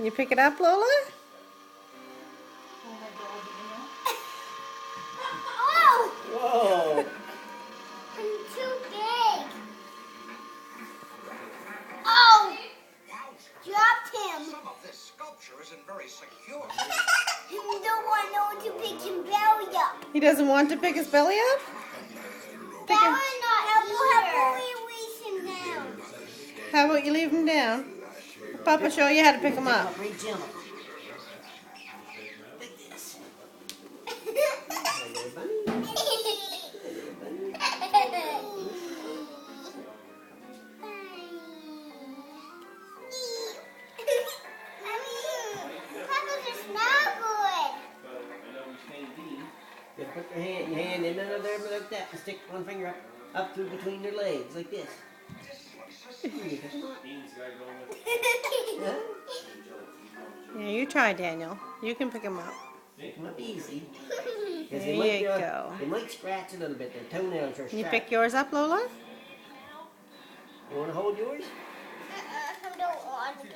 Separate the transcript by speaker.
Speaker 1: You pick it up, Lola?
Speaker 2: Oh!
Speaker 3: Whoa!
Speaker 2: I'm too big. Oh! Dropped him.
Speaker 4: Some of this sculpture isn't very secure.
Speaker 2: He don't want no one to pick him belly up.
Speaker 1: He doesn't want to pick his belly up? Pick him.
Speaker 2: How about we raise him down?
Speaker 1: How about you leave him down? Papa show you how to pick him up.
Speaker 3: Real gentle. Like this. Just put your hand in under there like that and stick one finger up through between their legs like this. Huh?
Speaker 1: Yeah, you try, Daniel. You can pick him up.
Speaker 3: Pick them up easy.
Speaker 1: There you go.
Speaker 3: They might scratch a little bit. Their toenails are
Speaker 1: Can you
Speaker 3: sharp.
Speaker 1: pick yours up, Lola?
Speaker 3: You want to hold yours?
Speaker 2: I don't want to.